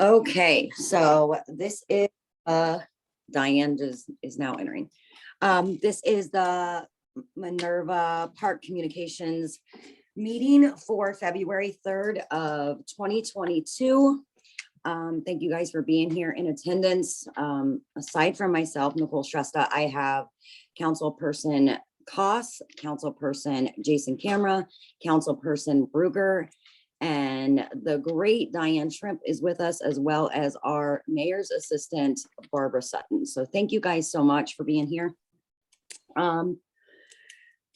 Okay, so this is Diane is now entering. This is the Minerva Park Communications meeting for February 3rd of 2022. Thank you guys for being here in attendance. Aside from myself, Nicole Shrestha, I have Councilperson Koss, Councilperson Jason Camera, Councilperson Bruger, and the great Diane Shrimp is with us, as well as our mayor's assistant, Barbara Sutton. So thank you guys so much for being here.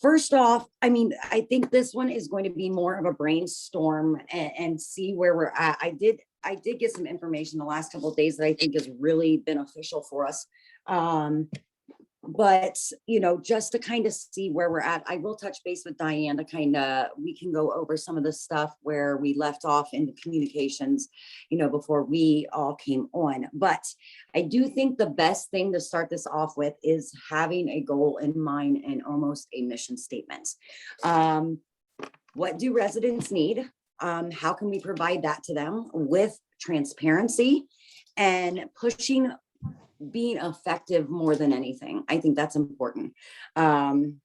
First off, I mean, I think this one is going to be more of a brainstorm and see where we're at. I did get some information the last couple of days that I think is really beneficial for us. But, you know, just to kind of see where we're at, I will touch base with Diane to we can go over some of the stuff where we left off in the communications, you know, before we all came on. But I do think the best thing to start this off with is having a goal in mind and almost a mission statement. What do residents need? How can we provide that to them with transparency and pushing being effective more than anything? I think that's important. And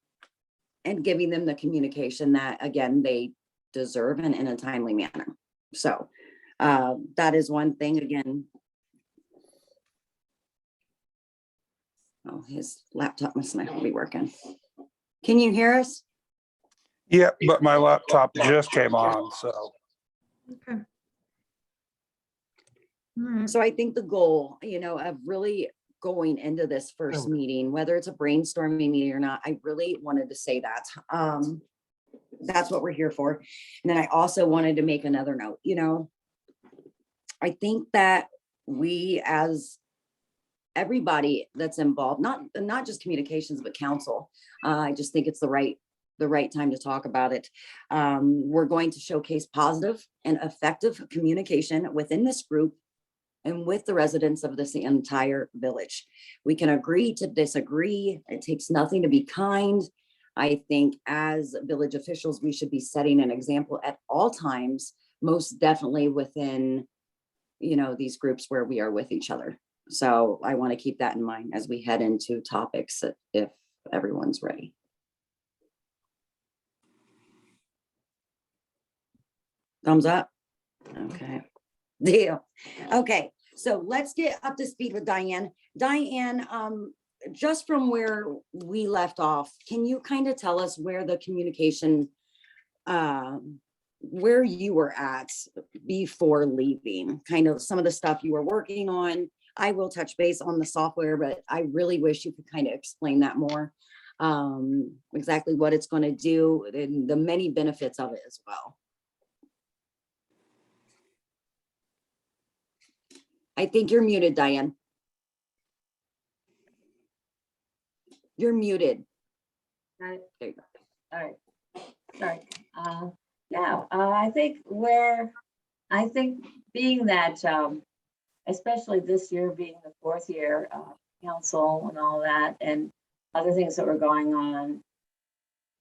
giving them the communication that, again, they deserve and in a timely manner. So that is one thing. Again, oh, his laptop must not be working. Can you hear us? Yeah, but my laptop just came on, so. Okay. All right. So I think the goal, you know, of really going into this first meeting, whether it's a brainstorming meeting or not, I really wanted to say that. That's what we're here for. And then I also wanted to make another note, you know, I think that we, as everybody that's involved, not just communications, but council, I just think it's the right time to talk about it. We're going to showcase positive and effective communication within this group and with the residents of this entire village. We can agree to disagree. It takes nothing to be kind. I think as village officials, we should be setting an example at all times, most definitely within, you know, these groups where we are with each other. So I want to keep that in mind as we head into topics if everyone's ready. Thumbs up. Okay. Deal. Okay, so let's get up to speed with Diane. Diane, just from where we left off, can you kind of tell us where the communication, where you were at before leaving, kind of some of the stuff you were working on? I will touch base on the software, but I really wish you could kind of explain that more, exactly what it's going to do and the many benefits of it as well. I think you're muted, Diane. You're muted. Got it. There you go. All right. Sorry. Now, I think being that, especially this year being the 4th year council and all that, and other things that were going on,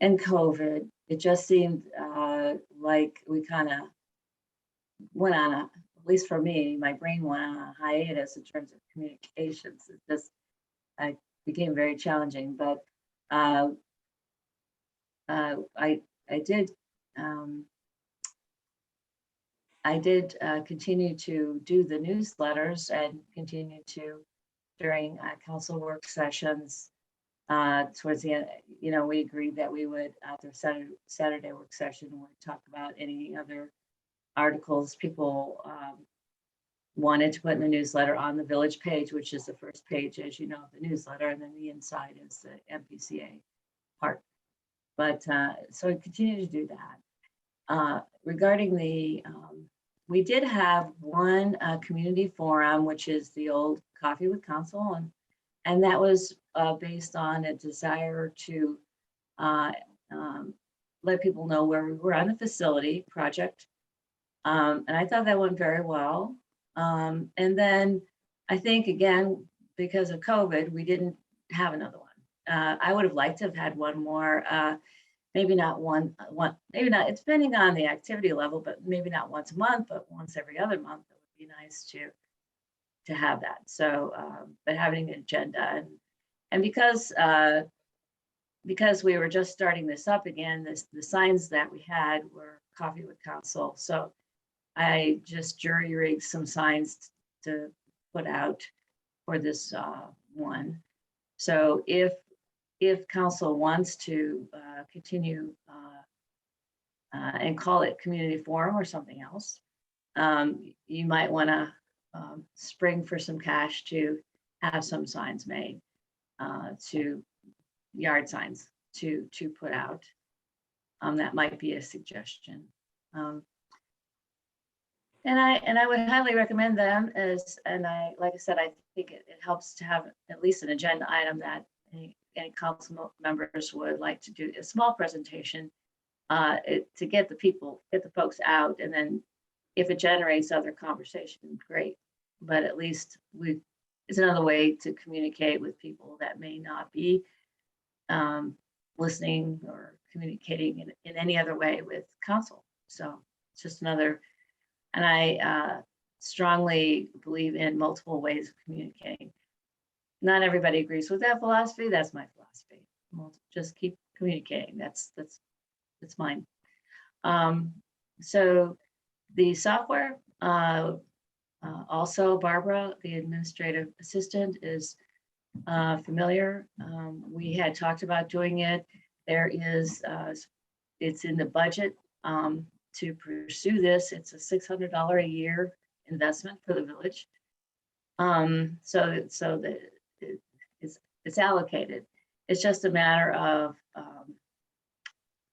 and COVID, it just seemed like we kind of went on a, at least for me, my brain went on a hiatus in terms of communications. It just became very challenging, but I did continue to do the newsletters and continue to during council work sessions. Towards the end, you know, we agreed that we would after Saturday work session would talk about any other articles people wanted to put in the newsletter on the village page, which is the first page, as you know, of the newsletter, and then the inside is the MPCA part. But so we continue to do that. Regarding the, we did have one community forum, which is the old Coffee with Council, and that was based on a desire to let people know where we were on the facility project. And I thought that went very well. And then I think, again, because of COVID, we didn't have another one. I would have liked to have had one more, maybe not maybe not, it's depending on the activity level, but maybe not once a month, but once every other month. That would be nice to have that. So, but having an agenda and because we were just starting this up again, the signs that we had were Coffee with Council. So I just jury rigged some signs to put out for this one. So if council wants to continue and call it community forum or something else, you might want to spring for some cash to have some signs made, to yard signs to put out. That might be a suggestion. And I would highly recommend them like I said, I think it helps to have at least an agenda item that any council members would like to do a small presentation to get the folks out, and then if it generates other conversation, great. But at least it's another way to communicate with people that may not be listening or communicating in any other way with council. So it's just another, and I strongly believe in multiple ways of communicating. Not everybody agrees with that philosophy. That's my philosophy. We'll just keep communicating. That's mine. So the software, also Barbara, the administrative assistant, is familiar. We had talked about doing it. There is, it's in the budget to pursue this. It's a $600 a year investment for the village. So that it's allocated. It's just a matter of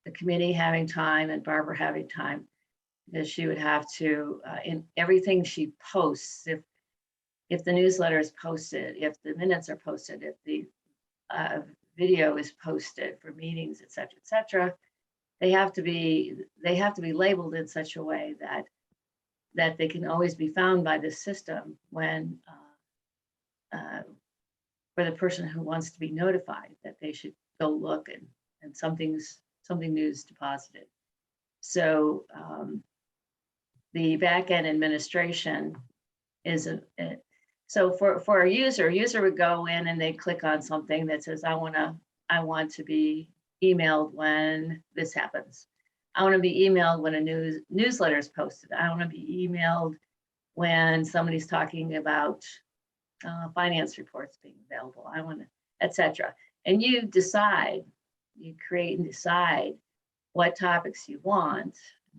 the committee having time and Barbara having time, because she would have to, in everything she posts, if the newsletter is posted, if the minutes are posted, if the video is posted for meetings, et cetera, they have to be labeled in such a way that they can always be found by the system when for the person who wants to be notified that they should go look and something new's deposited. So the back-end administration is so for a user would go in and they click on something that says, I want to be emailed when this happens. I want to be emailed when a newsletter is posted. I want to be emailed when somebody's talking about finance reports being available. I want to, et cetera. And you create and decide what topics you want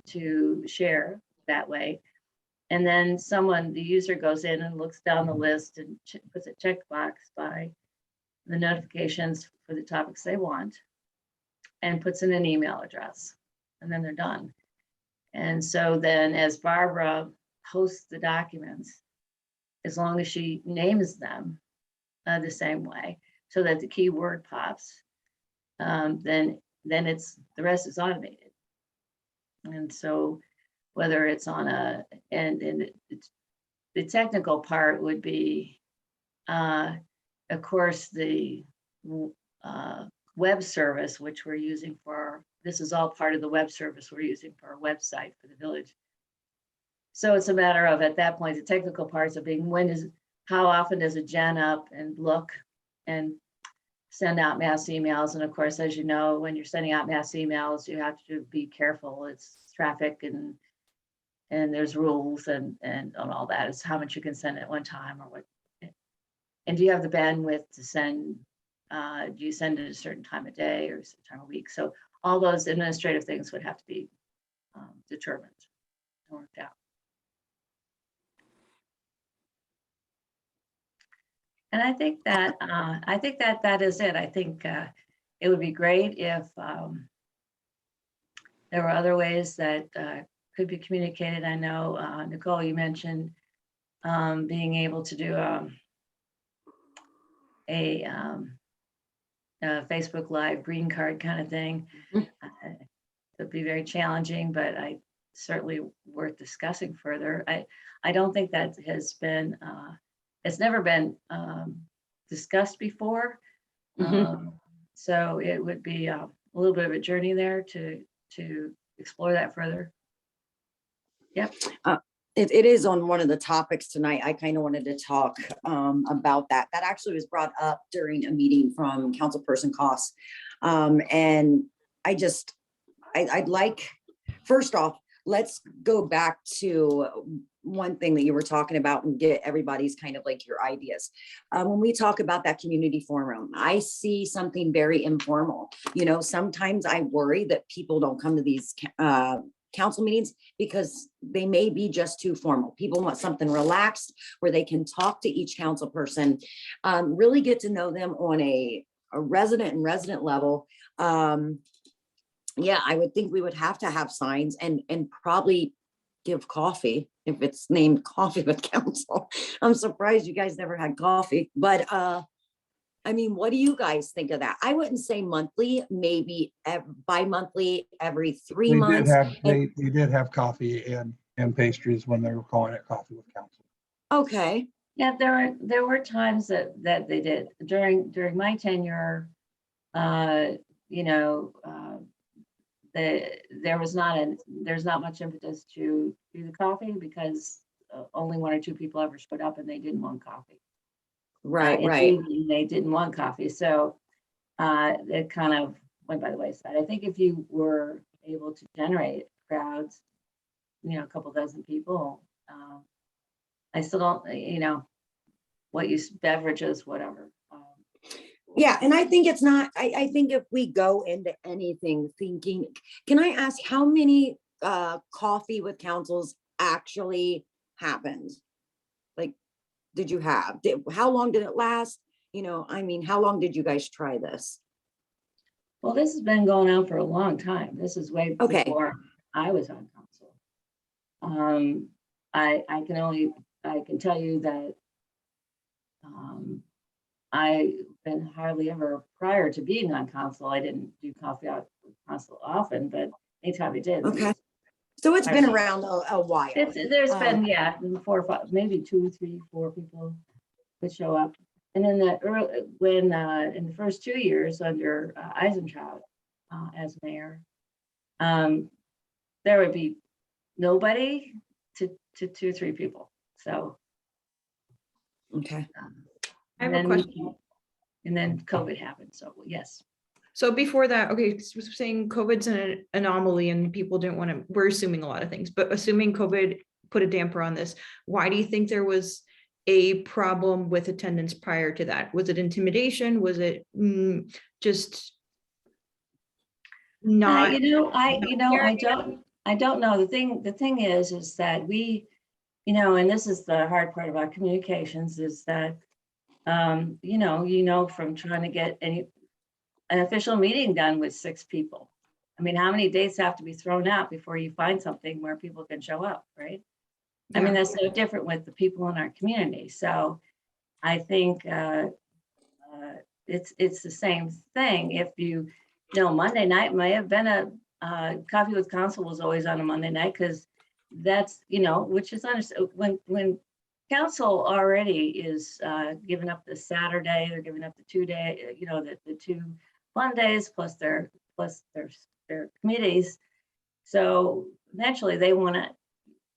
to share that way. And then the user goes in and looks down the list and puts a checkbox by the notifications for the topics they want and puts in an email address, and then they're done. And so then as Barbara posts the documents, as long as she names them the same way so that the keyword pops, then the rest is automated. And so whether it's on the technical part would be, of course, the web service, which we're using this is all part of the web service we're using for our website for the village. So it's a matter of, at that point, the technical parts of being, how often does it gen up and look and send out mass emails? And of course, as you know, when you're sending out mass emails, you have to be careful. It's traffic and there's rules and all that. It's how much you can send at one time, or what. And do you have the bandwidth to send? Do you send it at a certain time of day or a certain time of week? So all those administrative things would have to be determined and worked out. And I think that that is it. I think it would be great if there were other ways that could be communicated. I know, Nicole, you mentioned being able to do a Facebook Live green card kind of thing. It would be very challenging, but certainly worth discussing further. I don't think that has been, it's never been discussed before. So it would be a little bit of a journey there to explore that further. Yep. it is on one of the topics tonight. I kind of wanted to talk about that. That actually was brought up during a meeting from Councilperson Cost. And I'd like, first off, let's go back to one thing that you were talking about and get everybody's kind of like your ideas. When we talk about that community forum, I see something very informal. You know, sometimes I worry that people don't come to these council meetings because they may be just too formal. People want something relaxed where they can talk to each council person, really get to know them on a resident level. Yeah, I would think we would have to have signs and probably give coffee if it's named Coffee with Council. I'm surprised you guys never had coffee, but I mean, what do you guys think of that? I wouldn't say monthly, maybe bi-monthly, every 3 months. They did have coffee and pastries when they were calling it Coffee with Council. Okay, Yeah, there were times that they did during my tenure. You know, there's not much impetus to do the coffee because only 1 or 2 people ever showed up and they didn't want coffee. right, In the right. evening, they didn't want coffee, so it kind of went by the wayside. I think if you were able to generate crowds, you know, a couple dozen people, I still don't, you know, what use beverages, whatever. Yeah, and I think it's not, I think if we go into anything thinking, can I ask how many Coffee with Councils actually happened? Like, did you have, how long did it last? You know, I mean, how long did you guys try this? Well, this has been going on for a long time. This is way Okay. before I was on council. I can tell you that I've been hardly ever, prior to being on council, I didn't do coffee out with council often, but anytime I did. Okay. So it's been around a while. There's been, yeah, 4 or 5, maybe 2, 3, 4 people would show up. And in the in the first 2 years under Eisentraut as mayor, there would be nobody to 2 or 3 people. So. Okay. I have a question. And then COVID happened. So yes. So before that, okay, saying COVID's an anomaly and people didn't want to, we're assuming a lot of things, but assuming COVID put a damper on this, why do you think there was a problem with attendance prior to that? Was it intimidation? Was it just not? I don't know. The thing is that we, you know, and this is the hard part about communications is that, you know, from trying to get an official meeting done with 6 people. I mean, how many dates have to be thrown out before you find something where people can show up, right? I mean, that's no different with the people in our community. So I think it's the same thing. If you know, Monday night may have been Coffee with Council was always on a Monday night because that's, you know, which is when council already is giving up the Saturday, they're giving up the 2-day, you know, the 2 fun days plus their committees. So naturally they want to,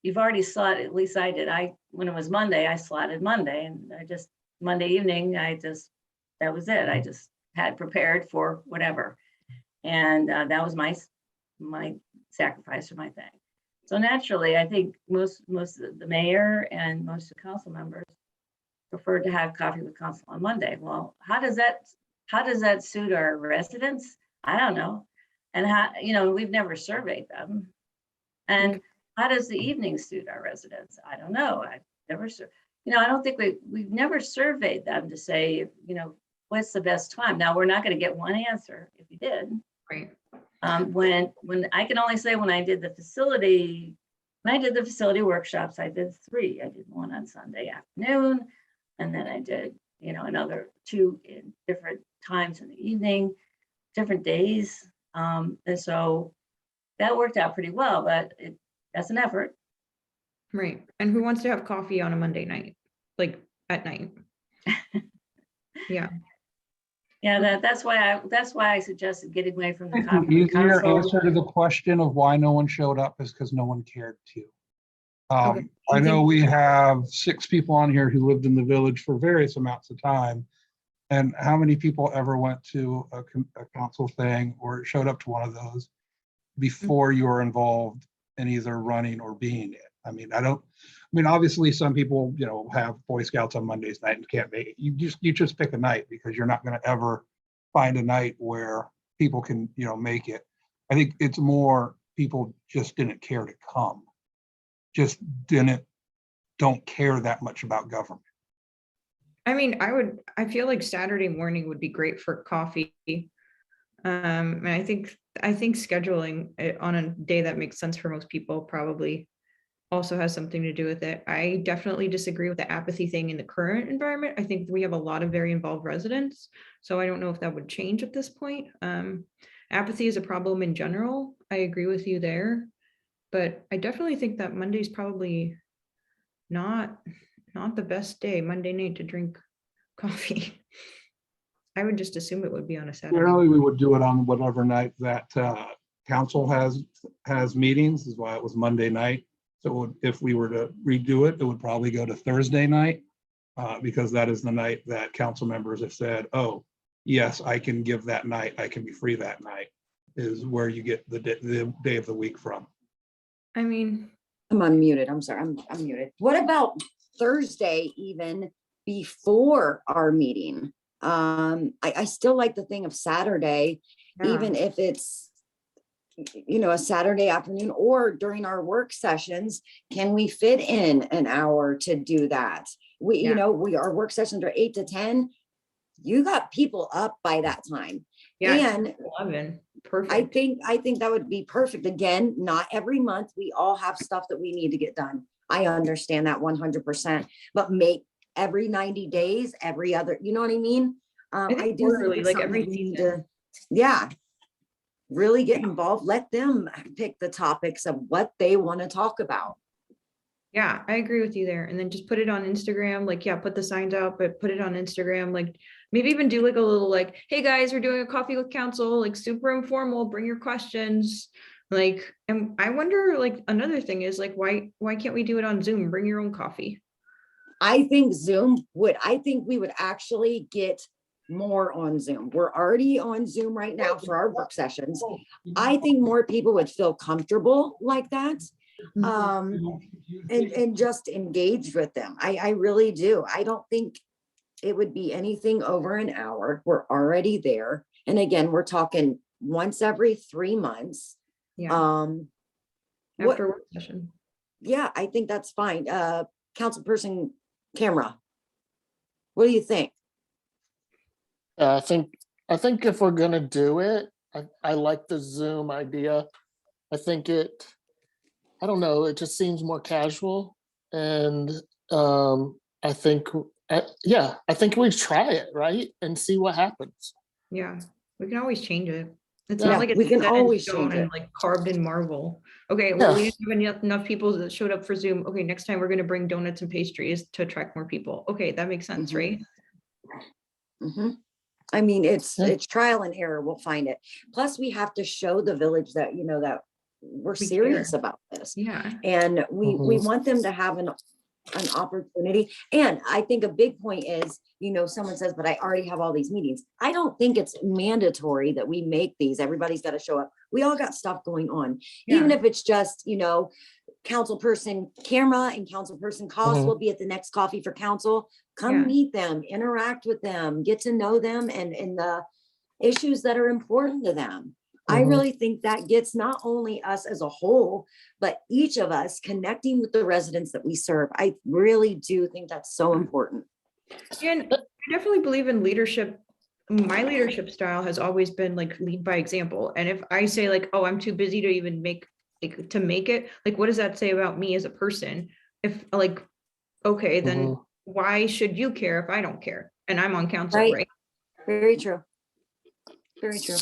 you've already slotted, at least I did. When it was Monday, I slotted Monday and Monday evening, that was it. I just had prepared for whatever. And that was my sacrifice or my thing. So naturally, I think most of the mayor and most of the council members preferred to have Coffee with Council on Monday. Well, how does that suit our residents? I don't know. And how, you know, we've never surveyed them. And how does the evening suit our residents? I don't know. I've never, you know, I don't think we've never surveyed them to say, you know, what's the best time? Now, we're not going to get one answer if you did. Right. When I can only say when I did the facility workshops, I did 3. I did one on Sunday afternoon, and then I did, you know, another 2 in different times in the evening, different days. And so that worked out pretty well, but that's an effort. Right. And who wants to have coffee on a Monday night, like at night? Yeah. Yeah, that's why I suggested getting away from the I think Coffee the with easier Council. answer to the question of why no one showed up is because no one cared to. Okay. I know we have 6 people on here who lived in the village for various amounts of time. And how many people ever went to a council thing or showed up to one of those before you were involved in either running or being it? I mean, obviously some people, have Boy Scouts on Mondays night and can't make it. You just pick a night because you're not going to ever find a night where people can, make it. I think it's more people just didn't care to come. Just don't care that much about government. I mean, I feel like Saturday morning would be great for coffee. And I think scheduling it on a day that makes sense for most people probably also has something to do with it. I definitely disagree with the apathy thing in the current environment. I think we have a lot of very involved residents, so I don't know if that would change at this point. Apathy is a problem in general. I agree with you there, but I definitely think that Monday's probably not the best day, Monday night, to drink coffee. I would just assume it would be on a Saturday. Generally, we would do it on whatever night that council has meetings, is why it was Monday night. So if we were to redo it, it would probably go to Thursday night, because that is the night that council members have said, oh, yes, I can give that night, I can be free that night, is where you get the day of the week from. I mean, I'm unmuted. I'm sorry. I'm muted. What about Thursday, even before our meeting? I still like the thing of Saturday, yeah. even if it's, a Saturday afternoon or during our work sessions. Can we fit in an hour to do that? Yeah. Our work sessions are 8 to 10. You got people up by that time. Yeah, And 11. Perfect. I think that would be perfect. Again, not every month. We all have stuff that we need to get done. I understand that 100%, but make every 90 days, every other, you know what I mean? think I do think quarterly, it's like something every that we need season. yeah, really get involved. Let them pick the topics of what they want to talk about. Yeah, I agree with you there. And then just put it on Instagram, like, yeah, put the signs out, but put it on Instagram, like maybe even do like a little like, hey guys, we're doing a coffee with council, like super informal, bring your questions. Like, and I wonder, like, another thing is like, why can't we do it on Zoom? Bring your own coffee. I think we would actually get more on Zoom. We're already on Zoom right now for our work sessions. I think more people would feel comfortable like that. And just engaged with them. I really do. I don't think it would be anything over an hour. We're already there. And again, we're talking once every 3 months. Yeah, What, after work session. yeah, I think that's fine. Councilperson Camera, what do you think? I think if we're gonna do it, I like the Zoom idea. I think I don't know, it just seems more casual, and I think, I think we try it, right, and see what happens. Yeah, we can always change it. It's Yeah, not like it's we can set in always stone change and it. like carved in marble. Okay, well, we Yeah. didn't have enough people that showed up for Zoom. Okay, next time we're gonna bring donuts and pastries to attract more people. Okay, that makes sense, Mhm. right? Mhm. I mean, it's Yeah. trial and error. We'll find it. Plus, we have to show the village that, that we're We serious care. about this. Yeah, And we Mhm. want them to have an opportunity. And I think a big point is, someone says, but I already have all these meetings. I don't think it's mandatory that we make these. Everybody's got to show up. We all got stuff going on. Even yeah, if it's just, councilperson Camera and councilperson Cost Mhm. will be at the next coffee for council. Come Yeah. meet them, interact with them, get to know them and the issues that are important to them. I Mhm. really think that gets not only us as a whole, but each of us connecting with the residents that we serve. I really do think that's so important. and I definitely believe in leadership. My leadership style has always been like lead by example. And if I say like, oh, I'm too busy to even make it, like, what does that say about me as a person? If like, okay, then Mhm. why should you care if I don't care? And I'm on council, Right. right? Very true. Very true.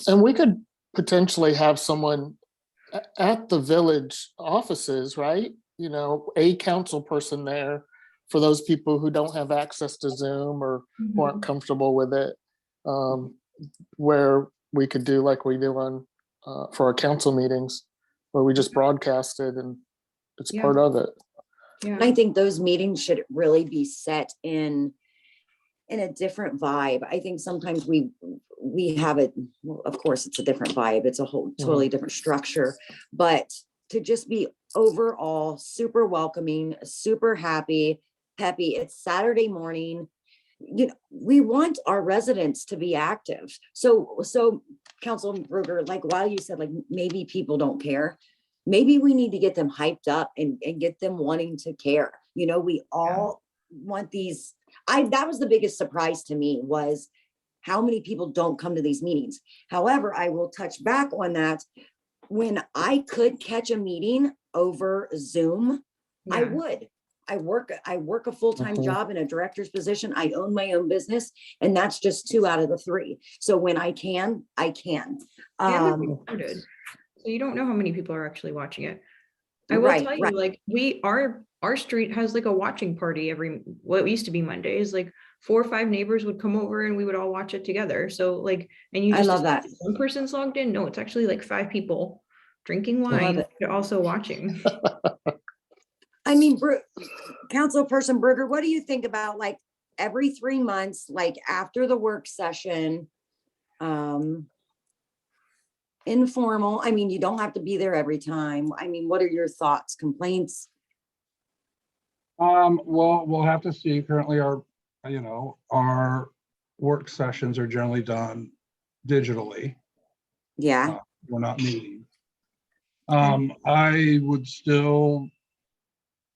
And we could potentially have someone at the village offices, right? A council person there for those people who don't have access to Zoom or who aren't comfortable with it. Where we could do like we do on for our council meetings, where we just broadcast it and it's Yeah. part of it. Yeah. I think those meetings should really be set in a different vibe. I think sometimes we have it, well, of course, it's a different vibe. It's a whole totally different structure, but to just be overall super welcoming, super happy, peppy. It's Saturday morning. You know, we want our residents to be active. So Councilman Berger, like while you said like maybe people don't care, maybe we need to get them hyped up and get them wanting to care. You know, we all want these. That was the biggest surprise to me was how many people don't come to these meetings. However, I will touch back on that. When I could catch a meeting over Zoom, I Yeah. would. I work a full-time Mhm. job in a director's position. I own my own business, and that's just 2 out of the 3. So when I can, I can. And they're recorded. So you don't know how many people are actually watching it. I will Right, tell you, right. like, our street has like a watching party every, what used to be Mondays, like 4 or 5 neighbors would come over and we would all watch it together. So like, and you I just love that. assume one person's logged in. No, it's actually like 5 people drinking love wine, it. but also watching. I mean, Councilperson Berger, what do you think about like every 3 months, like after the work session? Informal, I mean, you don't have to be there every time. I mean, what are your thoughts, complaints? Well, we'll have to see. Currently, our work sessions are generally done digitally. Yeah, We're not meeting.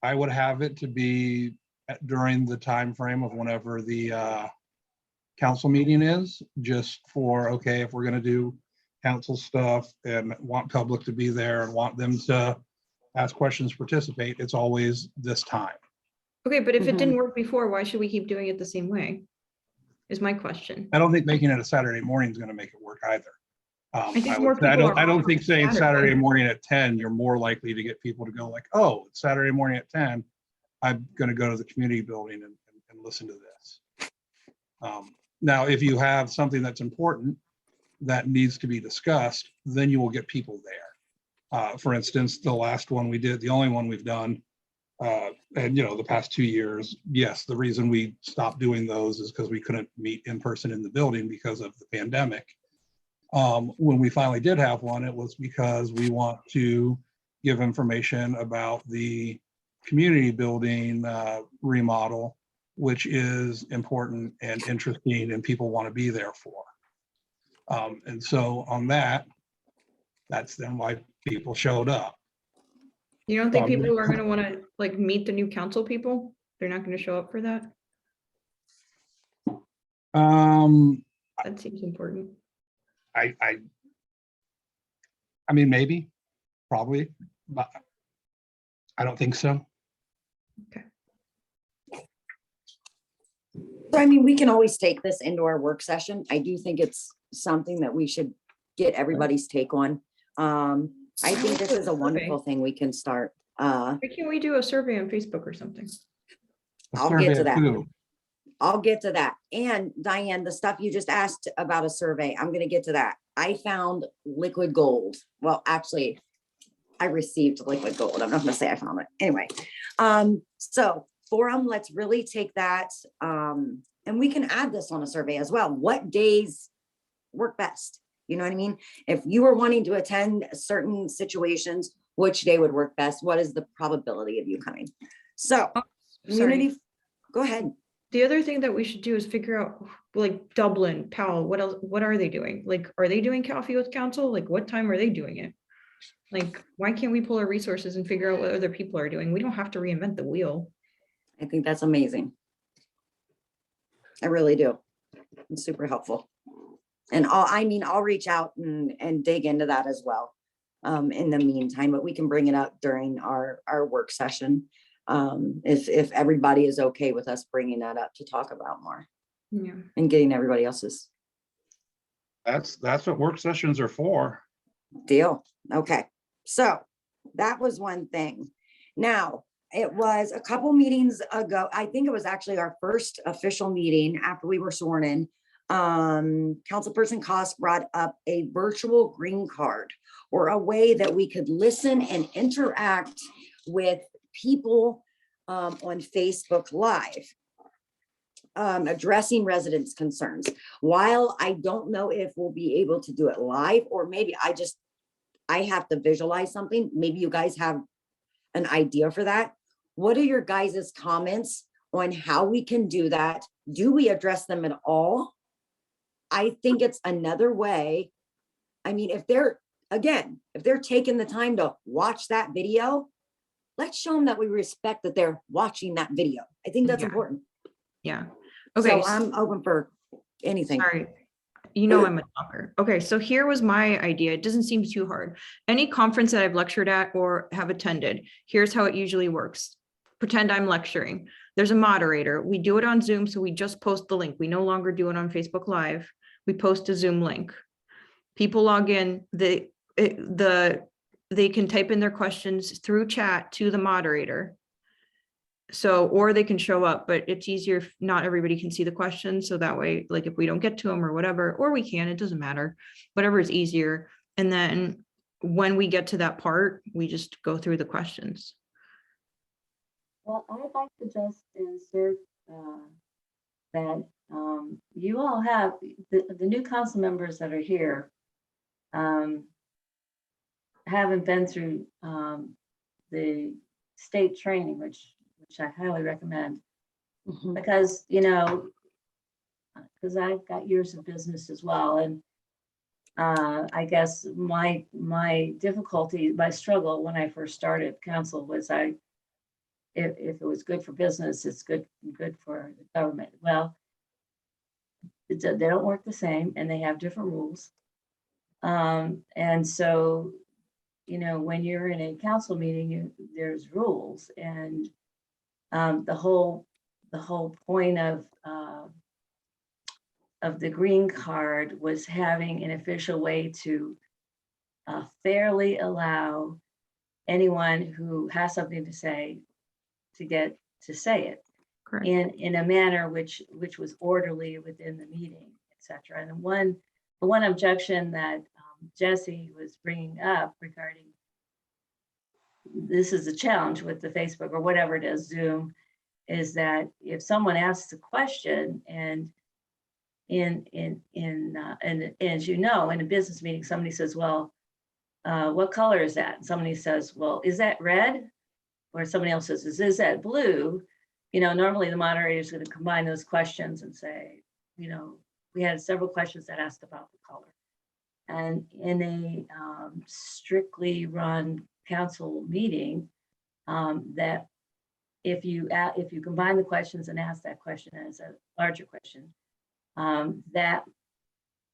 I would have it to be during the time frame of whenever the council meeting is, just for, okay, if we're gonna do council stuff and want public to be there and want them to ask questions, participate, it's always this time. Okay, but if it Mhm. didn't work before, why should we keep doing it the same way? Is my question. I don't think making it a Saturday morning is gonna make it work either. think more people I are don't on think saying Saturday. Saturday morning at 10, you're more likely to get people to go like, oh, it's Saturday morning at 10. I'm gonna go to the community building and listen to this. Now, if you have something that's important that needs to be discussed, then you will get people there. For instance, the last one we did, the only one we've done, and the past 2 years, yes, the reason we stopped doing those is because we couldn't meet in person in the building because of the pandemic. When we finally did have one, it was because we want to give information about the community building remodel, which is important and interesting and people want to be there for. And so on that's then why people showed up. You don't think people are gonna wanna like meet the new council people? They're not gonna show up for that? Um, That seems important. I mean, maybe, probably, but I don't think so. so I mean, we can always take this into our work session. I do think it's something that we should get everybody's take on. I think this is a wonderful thing we can start. Why can't we do a survey on Facebook or something? A I'll get to survey that. too. I'll get to that. And Diane, the stuff you just asked about a survey, I'm gonna get to that. I found liquid gold. Well, actually, I received liquid gold. I'm not gonna say I found it. Anyway, so forum, let's really take that. And we can add this on a survey as well. What days work best? You know what I mean? If you were wanting to attend certain situations, which day would work best? What is the probability of you coming? So, Sorry. community, go ahead. The other thing that we should do is figure out, like Dublin, Powell, what else, what are they doing? Like, are they doing Coffee with Council? Like, what time are they doing it? Like, why can't we pull our resources and figure out what other people are doing? We don't have to reinvent the wheel. I think that's amazing. I really do. It's super helpful. And I'll reach out and dig into that as well. In the meantime, but we can bring it up during our work session. If everybody is okay with us bringing that up to talk about more Yeah. and getting everybody else's That's what work sessions are for. deal. Okay, so that was one thing. Now, it was a couple meetings ago. I think it was actually our first official meeting after we were sworn in. Councilperson Cost brought up a virtual green card or a way that we could listen and interact with people on Facebook Live addressing residents' concerns. While I don't know if we'll be able to do it live, or maybe I have to visualize something. Maybe you guys have an idea for that. What are your guys' comments on how we can do that? Do we address them at all? I think it's another way. I mean, if they're taking the time to watch that video, let's show them that we respect that they're watching that video. I think that's Yeah. important. Yeah. Okay. So I'm open for anything. Sorry. You know I'm a talker. Okay, so here was my idea. It doesn't seem too hard. Any conference that I've lectured at or have attended, here's how it usually works. Pretend I'm lecturing. There's a moderator. We do it on Zoom, so we just post the link. We no longer do it on Facebook Live. We post a Zoom link. People log in, they can type in their questions through chat to the moderator. So, or they can show up, but it's easier if not everybody can see the questions. So that way, like if we don't get to them or whatever, or we can, it doesn't matter, whatever is easier. And then when we get to that part, we just go through the questions. Well, I'd like to just insert that you all have, the new council members that are here haven't been through the state training, which I highly recommend, Mhm. because, you know, because I've got years of business as well. And I guess my difficulty, my struggle when I first started council was if it was good for business, it's good for the government. Well, they don't work the same and they have different rules. And so, you know, when you're in a council meeting, there's rules, and the whole point of the green card was having an official way to fairly allow anyone who has something to say to get to say it Correct. in a manner which was orderly within the meeting, etc. And the one objection that Jesse was bringing up regarding this is a challenge with the Facebook or whatever it is, Zoom, is that if someone asks a question and as you know, in a business meeting, somebody says, well, what color is that? And somebody says, well, is that red? Or somebody else says, is that blue? You know, normally the moderator is going to combine those questions and say, you know, we had several questions that asked about the color. And in a strictly run council meeting, that if you combine the questions and ask that question as a larger question, that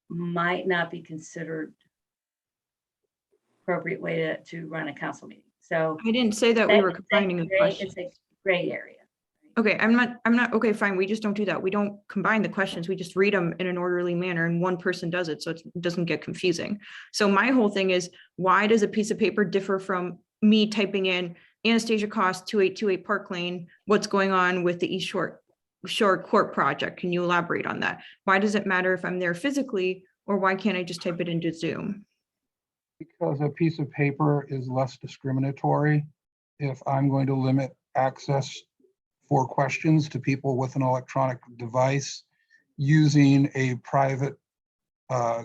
might not be considered appropriate way to run a council meeting. So I didn't say that we were combining the questions. it's a gray area. Okay, I'm not, okay, fine, we just don't do that. We don't combine the questions. We just read them in an orderly manner and one person does it, so it doesn't get confusing. So my whole thing is, why does a piece of paper differ from me typing in Anastasia Cost 2828 Park Lane, what's going on with the East Shore Court project? Can you elaborate on that? Why does it matter if I'm there physically, or why can't I just type it into Zoom? Because a piece of paper is less discriminatory. If I'm going to limit access for questions to people with an electronic device using a private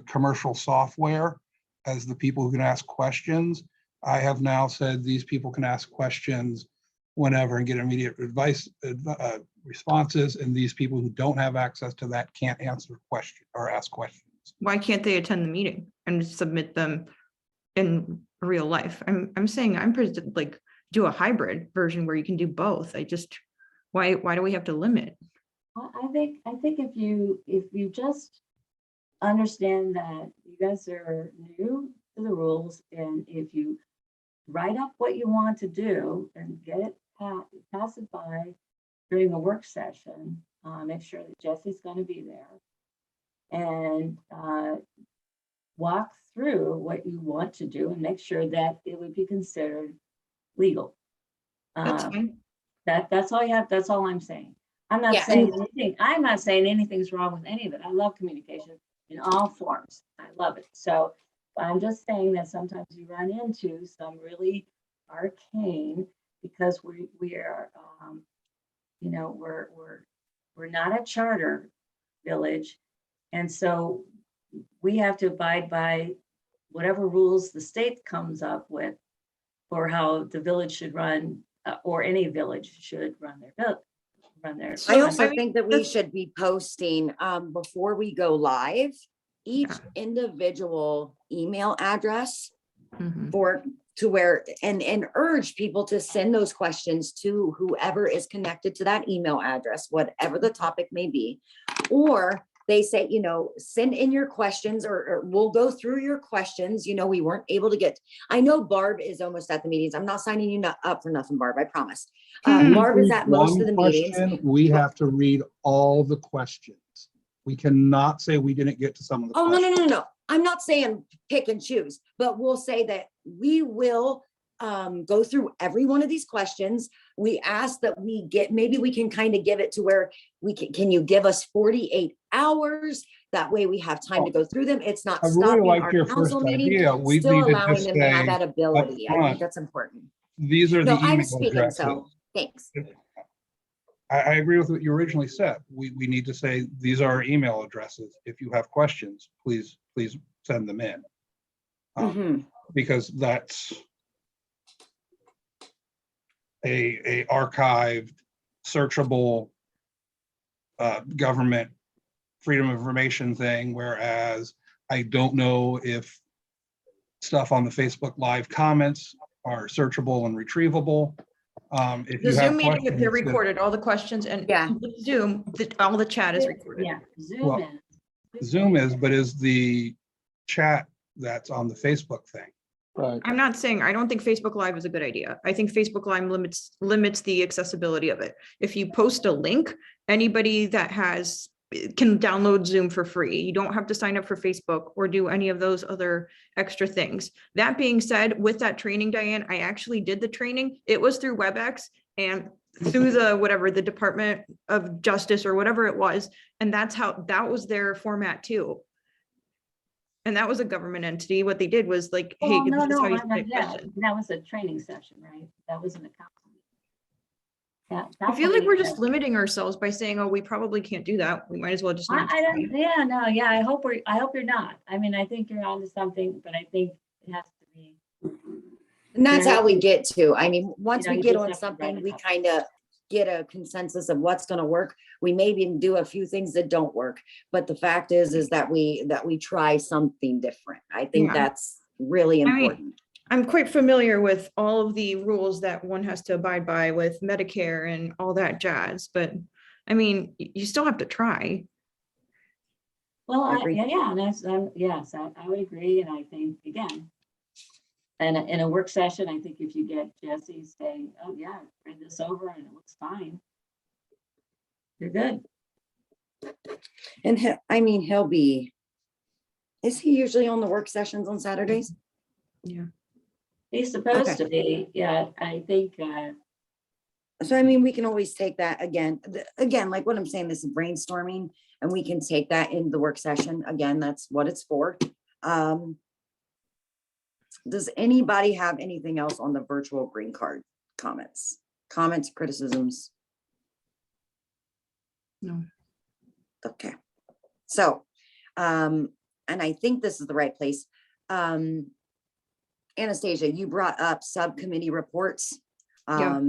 commercial software as the people who can ask questions, I have now said these people can ask questions whenever and get immediate responses, and these people who don't have access to that can't answer questions or ask questions. Why can't they attend the meeting and submit them in real life? I'm saying like do a hybrid version where you can do both. Why do we have to limit? I think if you just understand that you guys are new to the rules, and if you write up what you want to do and get it pass it by during a work session, make sure that Jesse's going to be there, and walk through what you want to do and make sure that it would be considered legal. That's fine. That's all you have. That's all I'm saying. I'm not Yeah, saying anything. I'm not saying anything's wrong with any of it. I love communication in all forms. I love it. So I'm just saying that sometimes you run into some really arcane because we are, you know, we're not a charter village. And so we have to abide by whatever rules the state comes up with for how the village should run, or any village should run their run their. So, I I also mean, think that we that's- should be posting, before we go live, each Yeah. individual email address Mhm. to where, and urge people to send those questions to whoever is connected to that email address, whatever the topic may be. Or they say, you know, send in your questions, or we'll go through your questions. You know, we weren't able to get, I know Barb is almost at the meetings. I'm not signing you up for nothing, Barb, I promise. Mhm. Barb is Read at most one of the meetings. question, we have to read all the questions. We cannot say we didn't get to some of the Oh, no, questions. no, no, no. I'm not saying pick and choose, but we'll say that we will go through every one of these questions. We ask that we get, maybe we can kind of give it to where we can you give us 48 hours? That way we have time to go through them. It's not I really stopping liked our your first council meeting, idea. We still need to allowing just them to have say, that ability. I front, think that's important. these are the No, I'm email speaking, addresses. so thanks. I agree with what you originally said. We need to say, these are our email addresses. If you have questions, please send them in. Mhm. Because that's a archived, searchable government freedom of information thing, whereas I don't know if stuff on the Facebook Live comments are searchable and retrievable. If The you have Zoom meeting, if they're questions, then- recorded, all the questions and Yeah. with Zoom, all the chat is recorded. Yeah, Zoom Well, is. Zoom is, but is the chat that's on the Facebook thing. Right. I'm not saying, I don't think Facebook Live is a good idea. I think Facebook Live limits the accessibility of it. If you post a link, anybody that can download Zoom for free. You don't have to sign up for Facebook or do any of those other extra things. That being said, with that training, Diane, I actually did the training. It was through WebEx and through the Department of Justice or whatever it was. And that was their format too. And that was a government entity. What they did was like, hey, Well, this no, is no, how you I mean, submit yeah, questions. that was a training session, right? That wasn't a council meeting. Yeah. I feel like council we're meeting, just limiting ourselves by saying, oh, we probably can't do that. We might as well just. not I try. don't, yeah, no, yeah, I hope you're not. I mean, I think you're onto something, but I think it has to be. And that's Yeah. how we get to, I mean, once know, we you get just on have to write something, it we up. kind of get a consensus of what's gonna work. We maybe do a few things that don't work, but the fact is that we try something different. I think Yeah. that's really I mean, important. I'm quite familiar with all of the rules that one has to abide by with Medicare and all that jazz, but I mean, you still have to try. Well, Agree. yeah, and that's, yes, I would agree, and I think, again, and in a work session, I think if you get Jesse saying, oh, yeah, read this over and it looks fine, you're good. And I mean, he'll be, is he usually on the work sessions on Saturdays? Yeah. He's supposed to be, yeah, I think, So I mean, we can always take that again, like what I'm saying, this is brainstorming, and we can take that in the work session. Again, that's what it's for. Does anybody have anything else on the virtual green card comments, criticisms? No. Okay. So, and I think this is the right place. Anastasia, you brought up subcommittee reports. Yeah.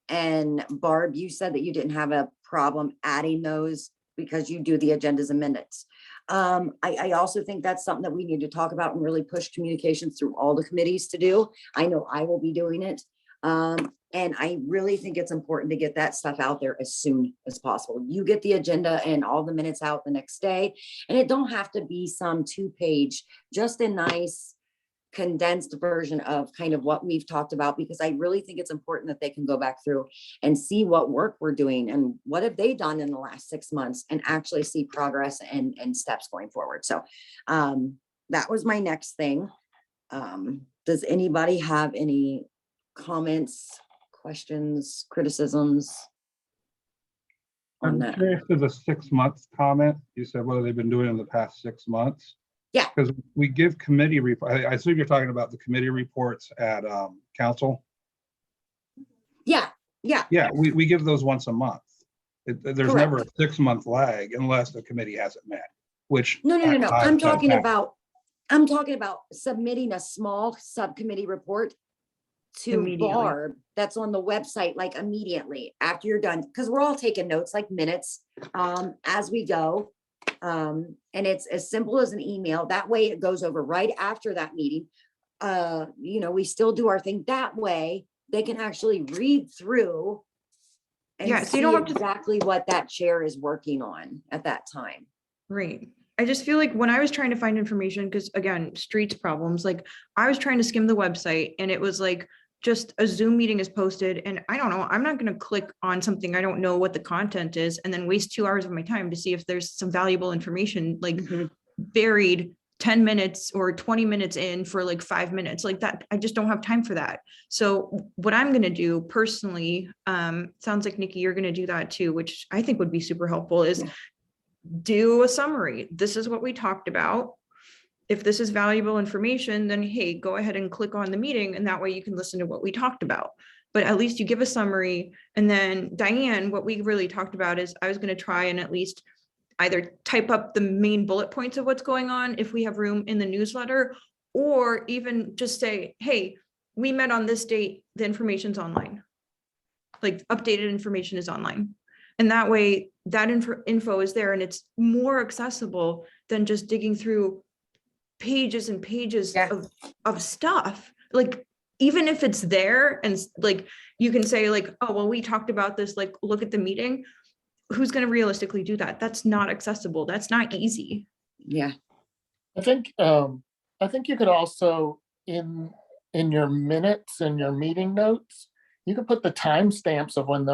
And Barb, you said that you didn't have a problem adding those because you do the agendas and minutes. I also think that's something that we need to talk about and really push communications through all the committees to do. I know I will be doing it. And I really think it's important to get that stuff out there as soon as possible. You get the agenda and all the minutes out the next day, and it don't have to be some 2-page, just a nice condensed version of kind of what we've talked about, because I really think it's important that they can go back through and see what work we're doing and what have they done in the last 6 months and actually see progress and steps going forward. So that was my next thing. Does anybody have any comments, questions, criticisms on I'm that? curious to the 6 months comment. You said what have they been doing in the past 6 months? Yeah. Because we give committee I assume you're talking about the committee reports at council. Yeah, yeah, Yeah, we give those once a month. There's never a 6-month lag unless the committee hasn't met, which. no, no, no, no, 5 I'm times talking happens. about, submitting a small subcommittee report to Immediately. Barb that's on the website, like immediately after you're done, because we're all taking notes like minutes as we go. And it's as simple as an email. That way it goes over right after that meeting. We still do our thing that way. They can actually read through and Yeah, so see you don't have to- exactly what that chair is working on at that time. Right. I just feel like when I was trying to find information, because again, streets problems, like I was trying to skim the website and it was like just a Zoom meeting is posted and I don't know, I'm not going to click on something I don't know what the content is and then waste 2 hours of my time to see if there's some valuable information like Mhm. buried 10 minutes or 20 minutes in for like 5 minutes like that. I just don't have time for that. So what I'm going to do personally, sounds like Nikki, you're going to do that too, which I think would be super helpful is do a summary. This is what we talked about. If this is valuable information, then hey, go ahead and click on the meeting and that way you can listen to what we talked about. But at least you give a summary. And then Diane, what we really talked about is I was going to try and at least either type up the main bullet points of what's going on if we have room in the newsletter, or even just say, hey, we met on this date, the information's online. Like updated information is online. And that way that info is there and it's more accessible than just digging through pages and pages Yeah. of stuff. Like, even if it's there and like, you can say like, oh, well, we talked about this, like, look at the meeting. Who's going to realistically do that? That's not accessible. That's not easy. Yeah, I think you could also in your minutes and your meeting notes, you could put the timestamps of when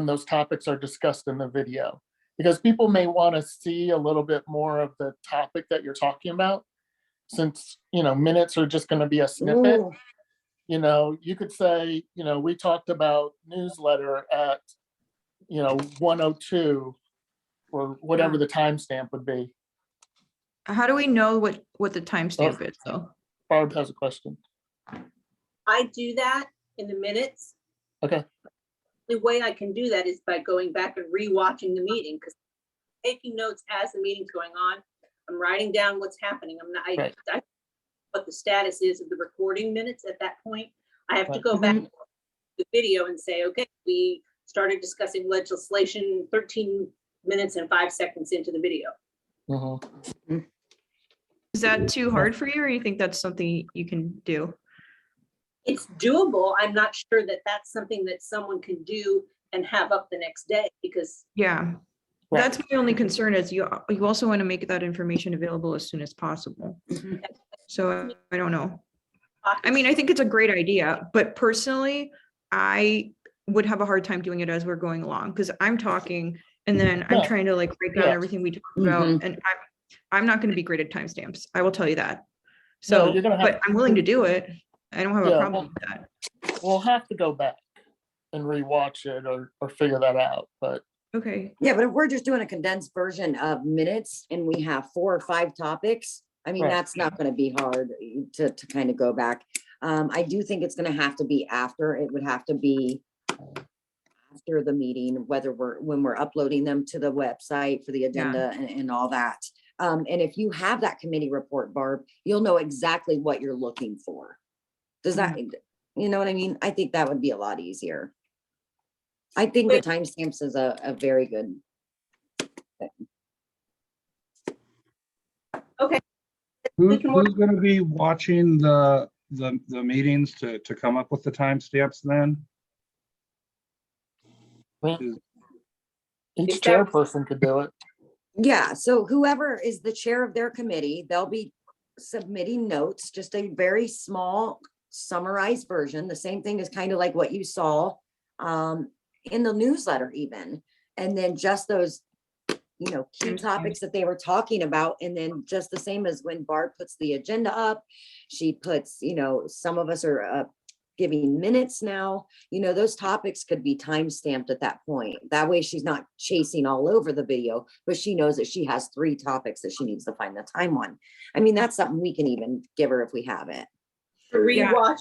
those topics are discussed in the video. Because people may want to see a little bit more of the topic that you're talking about. Since, minutes are just going to be a snippet, Ooh, you could say, we talked about newsletter at, 1:02 or whatever the timestamp would be. How do we know what the timestamp is though? Barb has a question. I do that in the minutes. Okay. The way I can do that is by going back and rewatching the meeting, because taking notes as the meeting's going on. I'm writing down what's happening. I'm not, Right. I what the status is of the recording minutes at that point. I have to Right. go back to the video and say, okay, we started discussing legislation 13 minutes and 5 seconds into the video. Mhm. Is that too hard for you or you think that's something you can do? It's doable. I'm not sure that that's something that someone can do and have up the next day, because Yeah. Right. That's my only concern is you also want to make that information available as soon as possible. mhm. So I don't know. I mean, I think it's a great idea, but personally, I would have a hard time doing it as we're going along because I'm talking and then I'm Yeah. trying to like break down Yeah. everything we talked about Mhm. and I'm not going to be great at timestamps. I will tell you that. No, So, you're gonna have but I'm willing to do it. I don't have a Yeah, problem with that. We'll have to go back and rewatch it or figure that out, but Okay. Yeah, but if we're just doing a condensed version of minutes and we have 4 or 5 topics, I mean, Right. that's not gonna be hard to kind of go back. I do think it's gonna have to be after, it would have to be after the meeting, when we're uploading them to the website for the agenda and all that. And if you have that committee report, Barb, you'll know exactly what you're looking for. Does that, you know what I mean? I think that would be a lot easier. I think the timestamps is a very good. Who's can work- gonna be watching the meetings to come up with the timestamps then? each Is that- chairperson could do it. Yeah, so whoever is the chair of their committee, they'll be submitting notes, just a very small summarized version, the same thing as kind of like what you saw in the newsletter even. And then just those, key Understand. topics that they were talking about. And then just the same as when Barb puts the agenda up, she puts, some of us are giving minutes now, those topics could be time stamped at that point. That way she's not chasing all over the video, but she knows that she has 3 topics that she needs to find the time on. I mean, that's something we can even give her if we have it. to Yeah. rewatch.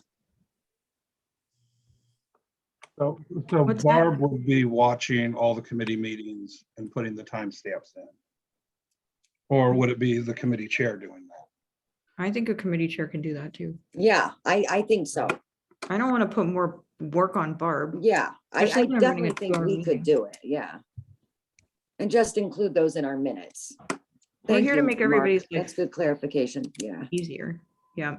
So What's that? Barb would be watching all the committee meetings and putting the timestamps in. Or would it be the committee chair doing that? I think a committee chair can do that too. Yeah, I think so. I don't want to put more work on Barb. Yeah, Especially I when I'm running definitely a think 2-hour we meeting. could do it, yeah. And just include those in our minutes. We're Thank here to you, make Mark. everybody's life That's good clarification, yeah. easier. Yeah.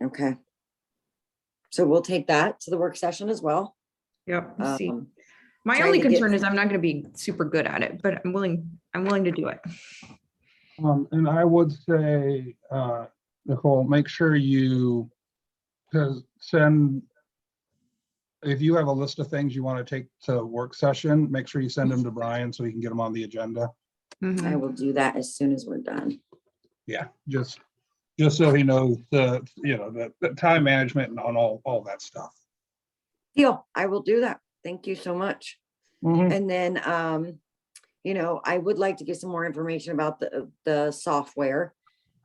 Okay. So we'll take that to the work session as well. Yep. We'll see. My trying only to get- concern is I'm not going to be super good at it, but I'm willing to do it. And I would say, Nicole, make sure you, because if you have a list of things you want to take to work session, make sure you send them to Brian so he can get them on the agenda. Mhm. I will do that as soon as we're done. Yeah, just so he knows the time management and on all that stuff. Deal, I will do that. Thank you so much. Mhm. And then, I would like to get some more information about the software.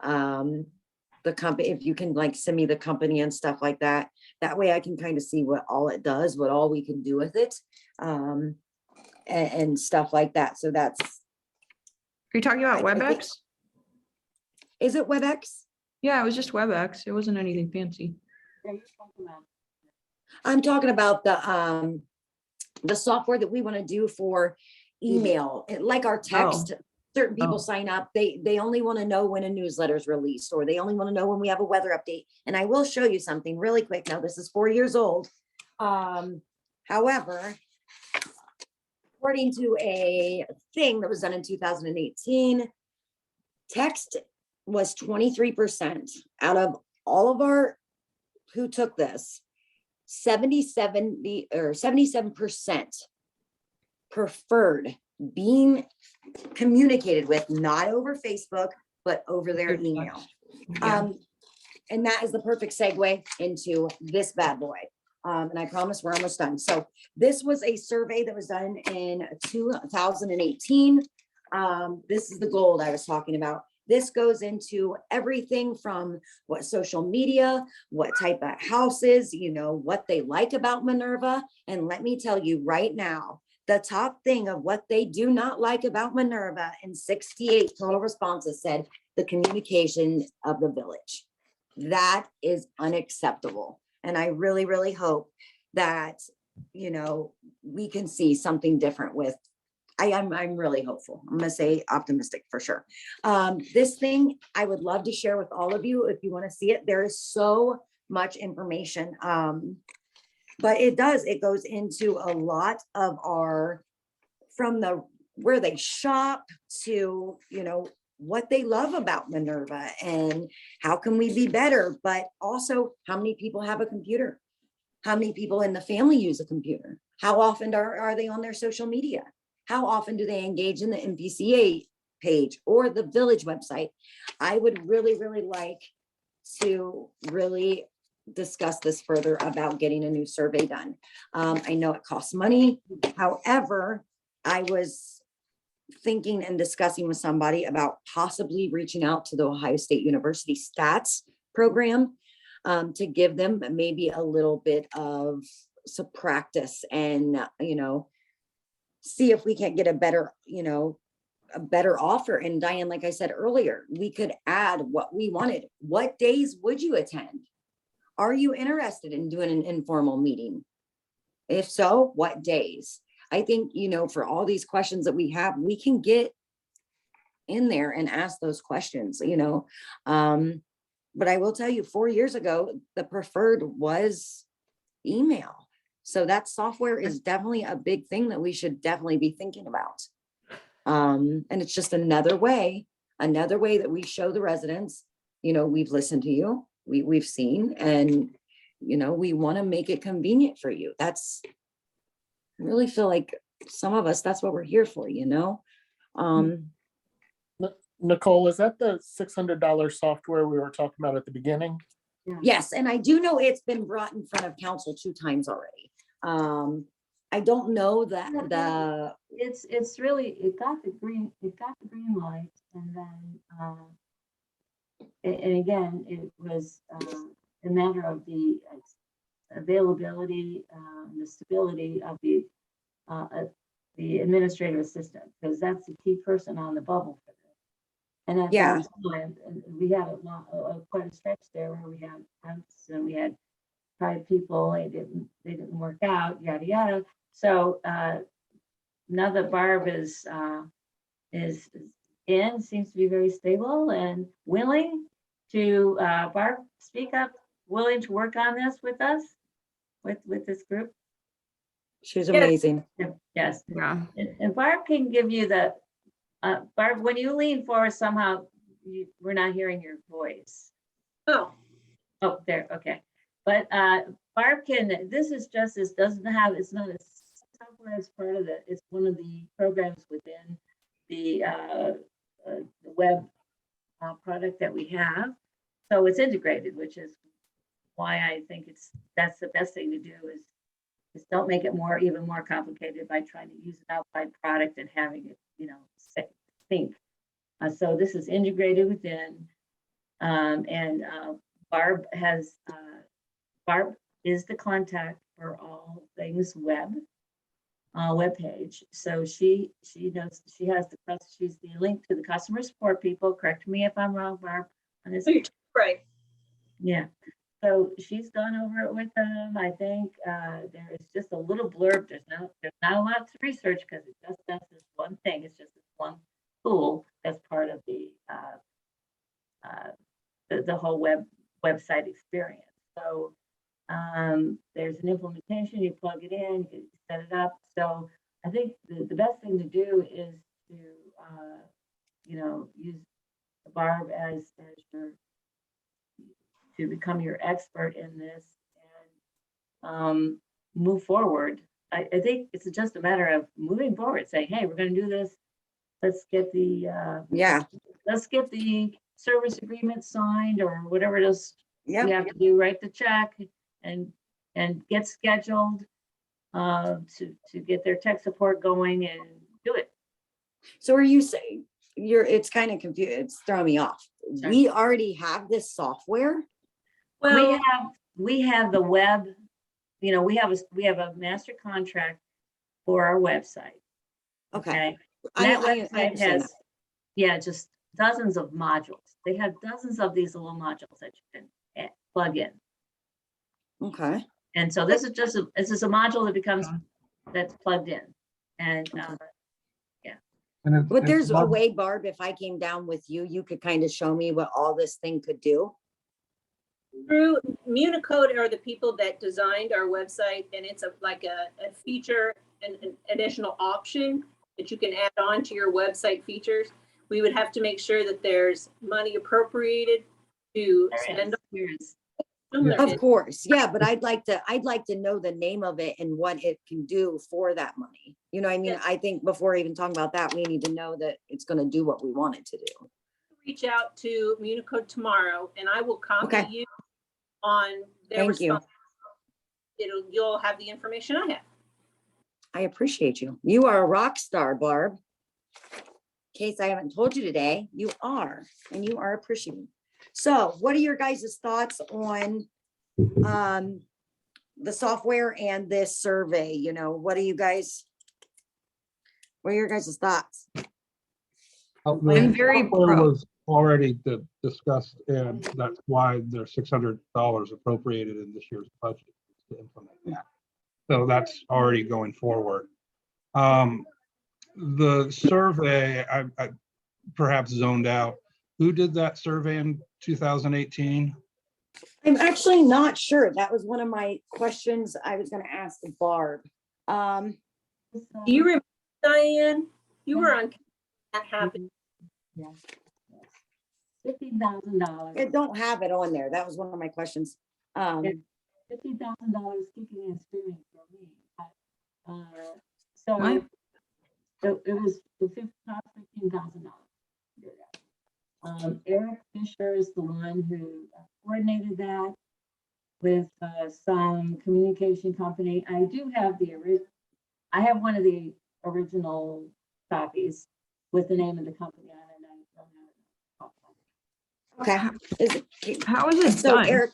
The company, if you can like send me the company and stuff like that. That way I can kind of see what all it does, what all we can do with it. And stuff like that. So that's, Are you talking about I think- WebEx? is it WebEx? Yeah, it was just WebEx. It wasn't anything fancy. I'm talking about the software that we want to do for email, like our text. Certain people Oh. sign up, they only want to know when a newsletter is released, or they only want to know when we have a weather update. And I will show you something really quick. Now, this is 4 years old. However, according to a thing that was done in 2018, text was 23% out of all of our who took this. 77% preferred being communicated with, not over Facebook, but over their Through email. text. Yeah. And that is the perfect segue into this bad boy. And I promise we're almost done. So this was a survey that was done in 2018. This is the gold I was talking about. This goes into everything from what social media, what type of houses, what they like about Minerva. And let me tell you right now, the top thing of what they do not like about Minerva in 68 total responses said the communication of the village. That is unacceptable. And I really, really hope that, we can see something different with, I'm really hopeful. I'm gonna say optimistic for sure. This thing I would love to share with all of you if you want to see it. There is so much information. But it goes into a lot of from where they shop to, what they love about Minerva and how can we be better, but also how many people have a computer? How many people in the family use a computer? How often are they on their social media? How often do they engage in the MPCA page or the village website? I would really, really like to really discuss this further about getting a new survey done. I know it costs money. However, I was thinking and discussing with somebody about possibly reaching out to the Ohio State University stats program to give them maybe a little bit of some practice and, see if we can get a better offer. And Diane, like I said earlier, we could add what we wanted. What days would you attend? Are you interested in doing an informal meeting? If so, what days? I think, for all these questions that we have, we can get in there and ask those questions, but I will tell you 4 years ago, the preferred was email. So that software is definitely a big thing that we should definitely be thinking about. And it's just another way that we show the residents, we've listened to you, we've seen, and, we want to make it convenient for you. I really feel like some of us, that's what we're here for, Nicole, is that the $600 software we were talking about at the beginning? Yes, and I do know it's been brought in front of council 2 times already. I don't know that It's really, it got the green light, and then, and again, it was, a matter of the availability, the stability of the administrative assistant, because that's the key person on the bubble for this. And at Yeah. that time, and we had quite a stretch there where we had months and we had 5 people, they didn't work out, yada, yada. So now that Barb is in, seems to be very stable and willing to, Barb, speak up, willing to work on this with us, with this group? She's Yeah. amazing. Yes, Yeah. and Barb can give you the, Barb, when you lean forward somehow, we're not hearing your voice. Oh, Oh, there, okay. But Barb can, this is just, this doesn't have, it's not a software as part of it's one of the programs within the web product that we have. So it's integrated, which is why I think that's the best thing to do is don't make it even more complicated by trying to use an outside product and having it, sync. So this is integrated within, and Barb is the contact for all things web page. So she knows, she's the link to the customer support people. Correct me if I'm wrong, Barb, on this. right. Yeah, so she's gone over it with them. I think there is just a little blurb. There's not a lot to research because it just does this one thing. It's just this one tool that's part of the whole website experience. So there's an implementation. You plug it in, you set it up. So I think the best thing to do is to use Barb as your, to become your expert in this and move forward. I think it's just a matter of moving forward, saying, hey, we're going to do this. Let's get the service agreement signed or whatever it is you Yeah. have to do, write the check and get scheduled to get their tech support going and do it. So are you saying it's kind of confused, it's throwing me off. Sure. We already have this software? Well, We have the web, we have a master contract for our website. Okay. And that I website understand has, just dozens of modules. They have dozens of these little modules that you can plug in. that. Okay. And so this is just a module that's plugged in. And And it's- But it's there's a not- way, Barb, if I came down with you, you could kind of show me what all this thing could do. through Municode are the people that designed our website, and it's like a feature, an additional option that you can add on to your website features. We would have to make sure that there's money appropriated to spend. on Of it. course, yeah, but I'd like to know the name of it and what it can do for that money. You know what I mean? Yeah. I think before even talking about that, we need to know that it's gonna do what we want it to do. Reach out to Municode tomorrow, and I will copy Okay. you on their Thank you. response. You'll have the information I have. I appreciate you. You are a rock star, Barb. In case I haven't told you today, you are, and you are appreciated. So what are your guys' thoughts on the software and this survey? What are your guys' thoughts? The I'm very software pro. was already discussed, and that's why there's $600 appropriated in this year's budget to implement that. So that's already going forward. The survey, I perhaps zoned out. Who did that survey in 2018? I'm actually not sure. That was one of my questions I was gonna ask Barb. Do you remember, Diane? You were on, that happened. Yes. $15,000. I don't have it on there. That was one of my questions. $50,000 keeping and streaming for me. So What? it was the $15,000. Eric Fisher is the one who coordinated that with some communication company. I do have I have one of the original copies with the name of the company on it. And I don't have it. Okay. Is it- How is it So done? Eric,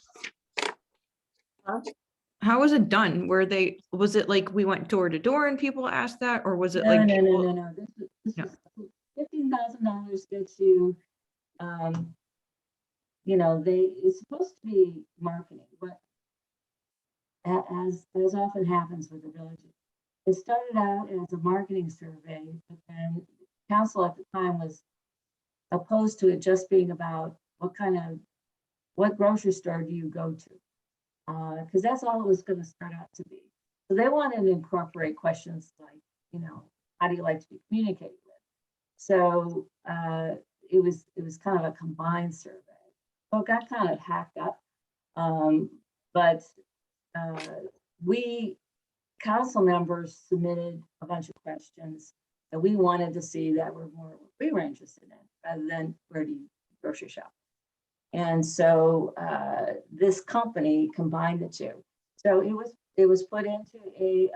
How was it done? Was it like we went door to door and people asked that, or was it No, like? no, no, people- no, no. This No. is $15,000 gets you, you know, it's supposed to be marketing, but as often happens with the villages, it started out as a marketing survey, but then council at the time was opposed to it just being about what grocery store do you go to? Because that's all it was going to start out to be. So they wanted to incorporate questions like, you know, how do you like to be communicated with? So it was kind of a combined survey. So it got kind of hacked up. But we council members submitted a bunch of questions that we wanted to see that were more what we were interested in, rather than where do you grocery shop. And so this company combined the two. So it was put into a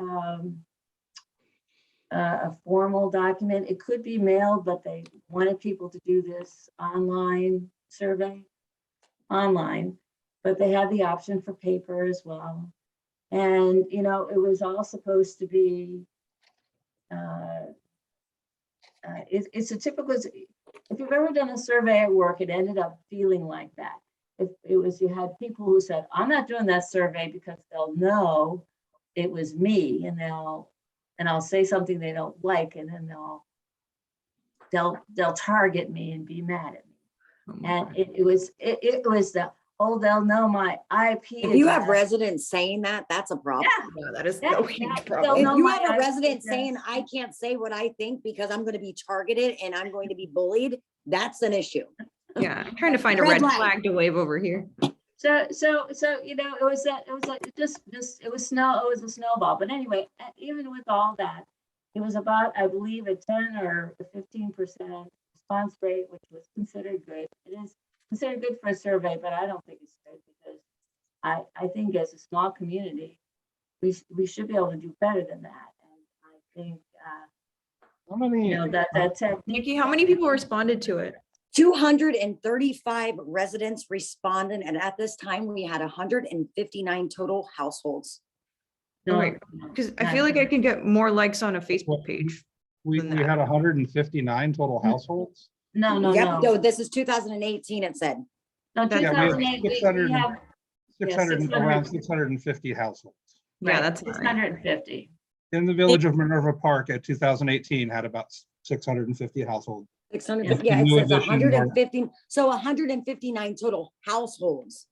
formal document. It could be mailed, but they wanted people to do this online survey, but they had the option for paper as well. And, you know, it was all supposed to be, it's a typical, if you've ever done a survey at work, it ended up feeling like that. If it was, you had people who said, I'm not doing that survey because they'll know it was me, and I'll say something they don't like, and then they'll target me and be mad at me. Oh my And God. it was the, oh, they'll know my IP. If you have address. residents saying that, that's a problem. Yeah, that is Yeah, a huge yeah, problem. If know you my have a IP resident address. saying, I can't say what I think because I'm gonna be targeted and I'm going to be bullied, that's an issue. Yeah, I'm trying to find a Red red light. flag to wave over here. So, you know, it was like it was a snowball. But anyway, even with all that, it was about, I believe, a 10 or a 15% response rate, which was considered good. It is considered good for a survey, but I don't think it's good because I think as a small community, we should be able to do better than that. And I think, How many, you know, that technique. Nikki, how many people responded to it? 235 residents responded, and at this time, we had 159 total households. No, Right. no, Because I not feel like I even. can get more likes on a Facebook page. we than we that. had 159 total households? No, no, Yep, no. no, this is 2018, it said. No, That's- Yeah, we have 2008, we 600 have 600, 600. around 650 households. Yeah, that's not right. 650. In the village of Minerva Park at 2018 had about 650 households. 600, Yeah. yeah, it New says addition, 150, so 159 total households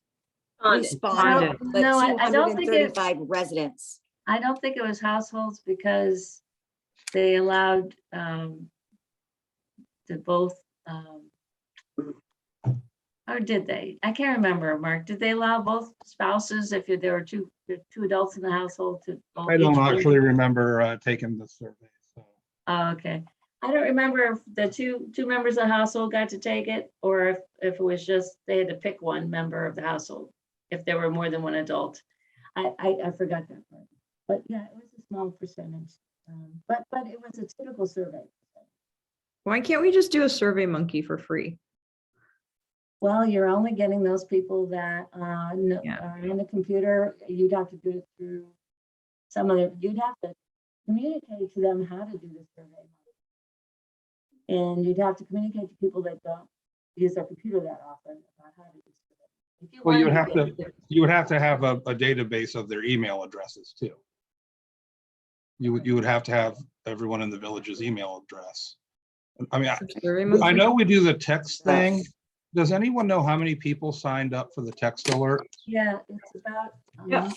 responded, but No, I don't think it, 235 residents. I don't think it was households because they allowed to both, or did they? I can't remember, Mark. Did they allow both spouses if there were two adults in the household to? both I don't each be- actually remember taking the survey. So Oh, okay. I don't remember if the two members of the household got to take it, or if it was just, they had to pick one member of the household, if there were more than one adult. I forgot that part. But yeah, it was a small percentage. But it was a typical survey. Why can't we just do a Survey Monkey for free? Well, you're only getting those people that Yeah. are in the computer. You'd have to do it through you'd have to communicate to them how to do the survey. And you'd have to communicate to people that don't use their computer that often about how to do survey. If you well, you wanted would have to have a database of their email addresses too. You would have to have everyone in the village's email address. I mean, Survey I Monkey? know we do the text thing. Does anyone know how many people signed up for the text alert? Yeah, it's about Yeah.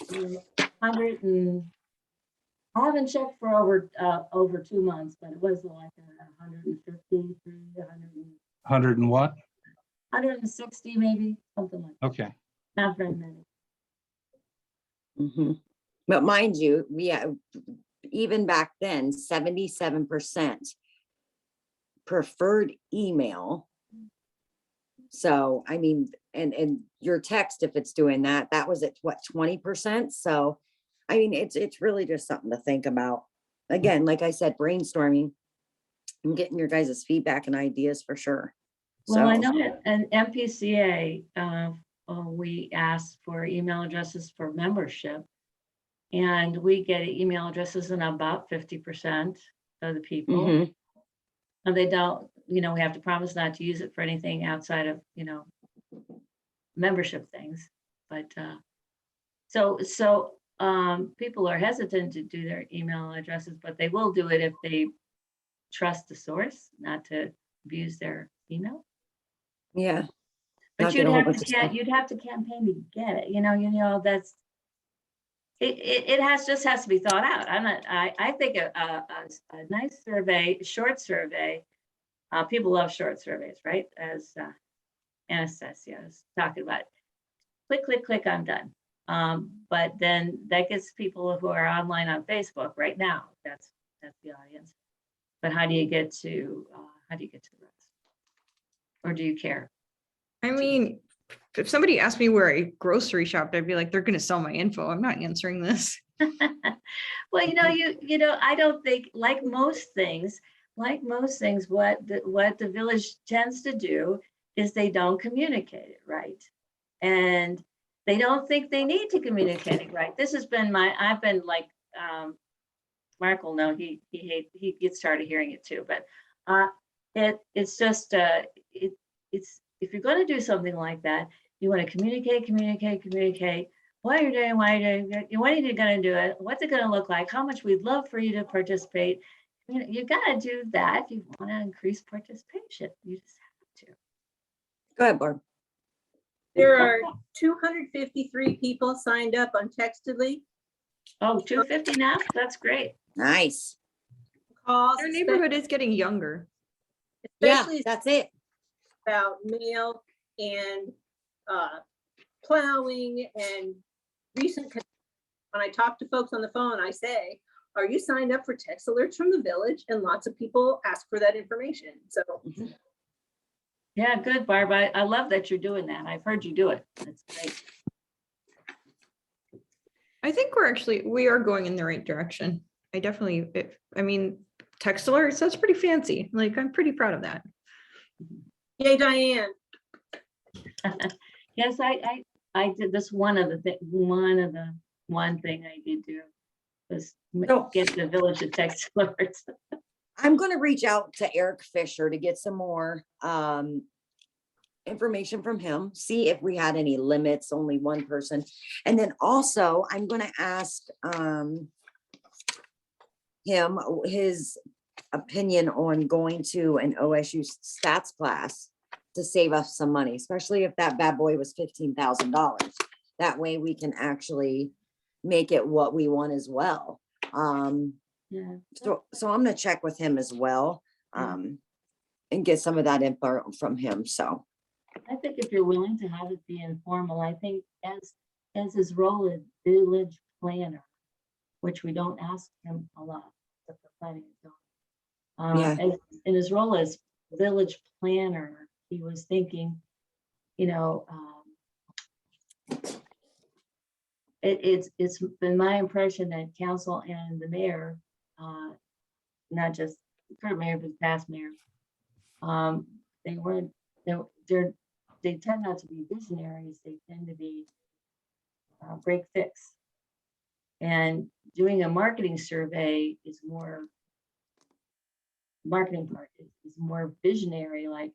100 and, I haven't checked for over 2 months, but it was like 150, 100 and what? 160 maybe, something like that. Okay. Not very many. Mhm. But mind you, even back then, 77% preferred email. So, I mean, and your text, if it's doing that, that was at what, 20%? So, I mean, it's really just something to think about. Again, like I said, brainstorming and getting your guys' feedback and ideas for sure. Well, I So, know that an MPCA we ask for email addresses for membership. And we get email addresses in about 50% of the people. Mhm. And they don't, we have to promise not to use it for anything outside of, membership things. But people are hesitant to do their email addresses, but they will do it if they trust the source, not to abuse their email. Yeah. But Not get a whole bunch of stuff. you'd have to campaign to get it, that's. It has to be thought out. I think a nice survey, short survey, people love short surveys, right? As Anastasia was talking about. Click, I'm done. But then that gets people who are online on Facebook right now. That's the audience. But how do you get to the rest? Or do you care? I mean, if somebody asked me where I grocery shopped, I'd be like, they're gonna sell my info. I'm not answering this. Well, I don't think, like most things, what the village tends to do is they don't communicate it right. And they don't think they need to communicate it right. This has been I've been like, Mark will know, he gets tired of hearing it too, but it's just, it's, if you're going to do something like that, you want to communicate, what you're doing, when are you going to do it, what's it going to look like, how much we'd love for you to participate. You got to do that if you want to increase participation. You just have to. Go ahead, Barb. There are 253 people signed up on Textedly. Oh, 250 now? That's great. Nice. Calls, Their neighborhood is getting younger. Yeah, especially that's it. about mail and plowing and recent. When I talk to folks on the phone, I say, are you signed up for text alerts from the village? And lots of people ask for that information. So Yeah, good, Barb. I love that you're doing that. I've heard you do it. That's great. I think we are going in the right direction. I definitely, text alerts, that's pretty fancy. Like, I'm pretty proud of that. yay, Diane. Yes, I did this. One thing I did do was So- get the village to text alerts. I'm going to reach out to Eric Fisher to get some more information from him, see if we had any limits, only one person. And then also I'm going to ask him his opinion on going to an OSU stats class to save us some money, especially if that bad boy was $15,000. That way we can actually make it what we want as well. Yeah. So I'm gonna check with him as well, and get some of that info from him, so. I think if you're willing to have it be informal, I think as his role as village planner, which we don't ask him a lot, except for planning and zoning. Yeah. In his role as village planner, he was thinking, it's been my impression that council and the mayor, not just the current mayor, but the past mayor, they tend not to be visionaries. They tend to be break fix. And doing a marketing survey is more, marketing part is more visionary. Like,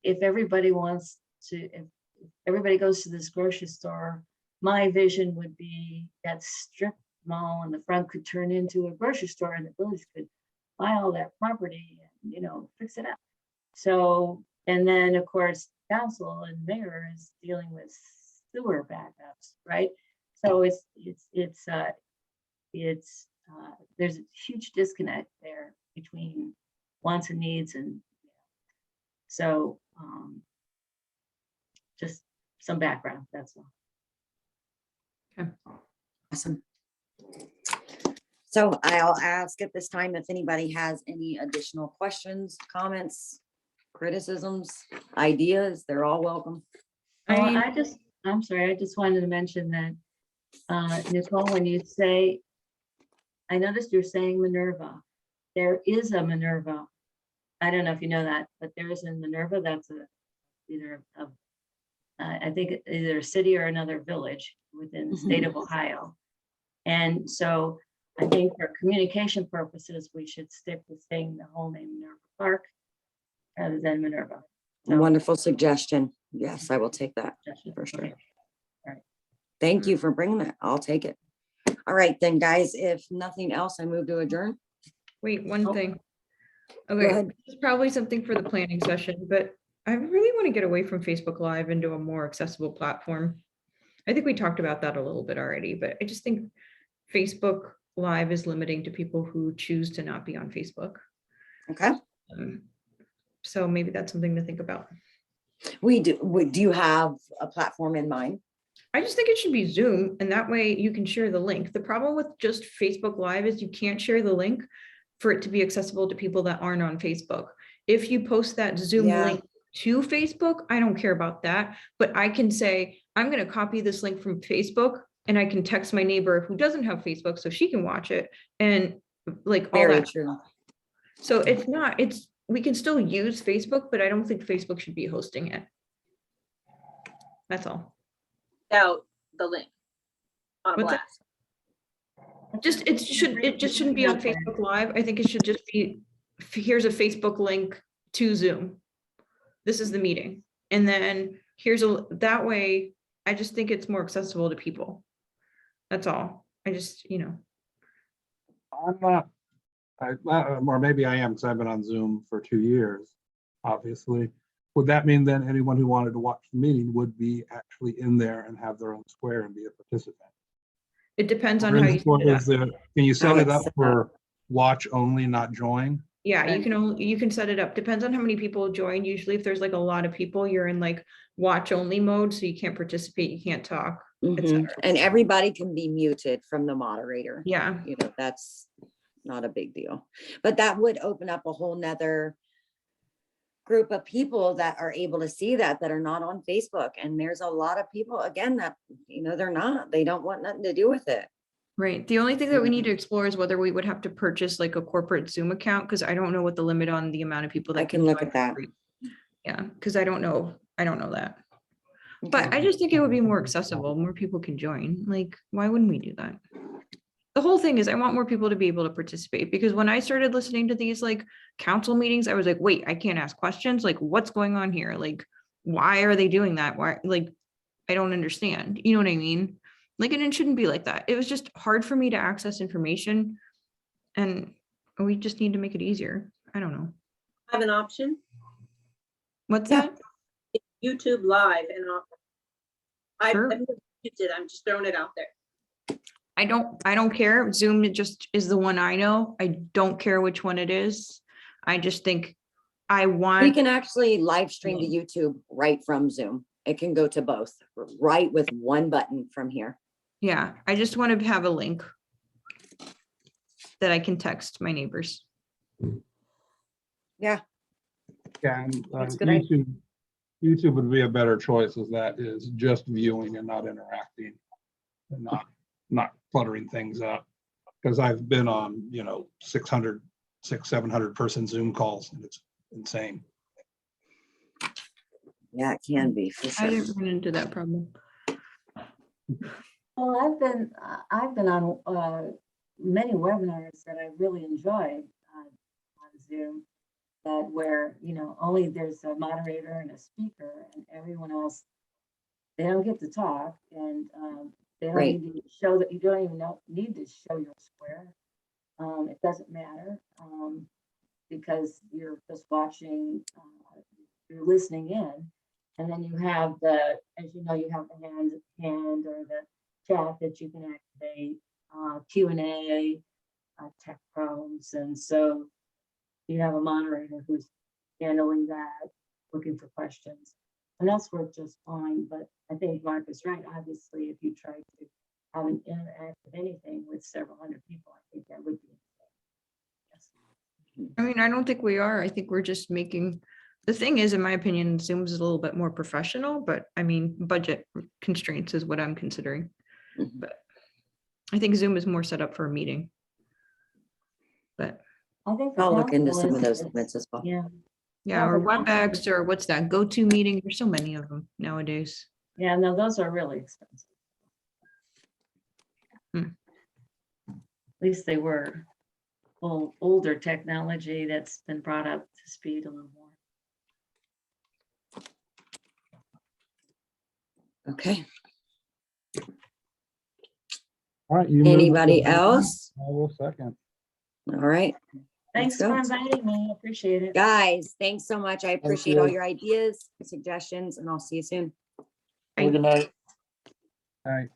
if everybody goes to this grocery store, my vision would be that strip mall in the front could turn into a grocery store and the village could buy all that property and, fix it up. So, and then of course, council and mayor is dealing with sewer backups, right? So there's a huge disconnect there between wants and needs. And so just some background, that's all. Awesome. So I'll ask at this time if anybody has any additional questions, comments, criticisms, ideas, they're all welcome. I'm sorry, I just wanted to mention that, Nicole, when you say, I noticed you're saying Minerva. There is a Minerva. I don't know if you know that, but there is a Minerva that's either a I think either a city or another village within the state of Ohio. And so I think for communication purposes, we should stick with saying the whole name Minerva Park rather than Minerva. So- Wonderful suggestion. Yes, I will take that. For sure. Okay. Thank you for bringing that. I'll take it. All right, then, guys, if nothing else, I move to adjourn. Wait, one Oh. thing. Go Okay, ahead. it's probably something for the planning session, but I really want to get away from Facebook Live into a more accessible platform. I think we talked about that a little bit already, but I just think Facebook Live is limiting to people who choose to not be on Facebook. Okay, So maybe that's something to think about. do you have a platform in mind? I just think it should be Zoom, and that way you can share the link. The problem with just Facebook Live is you can't share the link for it to be accessible to people that aren't on Facebook. If you post that Zoom Yeah. link to Facebook, I don't care about that, but I can say, I'm going to copy this link from Facebook and I can text my neighbor who doesn't have Facebook so she can watch it, and like all Very that. true. So we can still use Facebook, but I don't think Facebook should be hosting it. That's all. Out the link on a What's that? blast. It just shouldn't be on Facebook Live. I think it should just be, here's a Facebook link to Zoom. This is the meeting. And then that way, I just think it's more accessible to people. That's all. I just, I'm not, or maybe I am, because I've been on Zoom for 2 years, obviously. Would that mean then anyone who wanted to watch the meeting would be actually in there and have their own square and be a participant? it depends on Or how is- you set or it up. is there- Can you set How it it's up set for watch only, not join? Yeah, Right. you can set it up. Depends on how many people join. Usually if there's like a lot of people, you're in like watch only mode, so you can't participate, you can't talk. Mhm. cetera. And everybody can be muted from the moderator. Yeah, You know, that's not a big deal. But that would open up a whole nother group of people that are able to see that are not on Facebook. And there's a lot of people, again, that, they don't want nothing to do with it. right. The only thing that we need to explore is whether we would have to purchase like a corporate Zoom account, because I don't know what the limit on the amount of people that I can look join at that. for free. Yeah, because I don't know that. But Okay. I just think it would be more accessible. More people can join. Like, why wouldn't we do that? The whole thing is I want more people to be able to participate, because when I started listening to these like council meetings, I was like, wait, I can't ask questions. Like, what's going on here? Like, why are they doing that? Why, like, I don't understand. You know what I mean? Like, and it shouldn't be like that. It was just hard for me to access information, and we just need to make it easier. I don't know. Have an option, What's Yeah. that? YouTube Live, and I've Sure. never used it. I'm just throwing it out there. I don't care. Zoom just is the one I know. I don't care which one it is. I just think I We want, can actually live stream to YouTube right from Zoom. It can go to both, right with one button from here. yeah, I just want to have a link that I can text my neighbors. Yeah, Yeah, and That's a good idea. YouTube would be a better choice, as that is just viewing and not interacting and not cluttering things up. Because I've been on, 700 person Zoom calls, and it's insane. yeah, it can be for I sure. didn't run into that problem. Well, I've been on many webinars that I really enjoyed on Zoom, that where, only there's a moderator and a speaker and everyone else, they don't get to talk, and they don't Right. need to show that, you don't even need to show your square. It doesn't matter, because you're just watching, you're listening in. And then you have as you know, you have the hand or the chat that you can activate, Q&A, tech problems. And so you have a moderator who's handling that, looking for questions. And that's worked just fine. But I think Mark is right. Obviously, if you try to have an interactive anything with several hundred people, I think that would be. Yes. I mean, I don't think we are. I think we're just making, the thing is, in my opinion, Zoom is a little bit more professional, but I mean, budget constraints is what I'm considering. Mhm. But I think Zoom is more set up for a meeting. But I think the I'll look into council some of is- those is- limits as well. Yeah, Yeah, or Yeah, but- WebEx, or what's that, GoTo meeting, there's so many of them nowadays. Yeah, no, those are really expensive. Hmm. At least they were older technology that's been brought up to speed a little more. Okay. All right. you moved Anybody it. else? I will second. All right, Thanks go. for inviting me. Appreciate it. guys, thanks so much. I appreciate all you. your ideas, suggestions, and I'll see you soon. Have a good night. All right.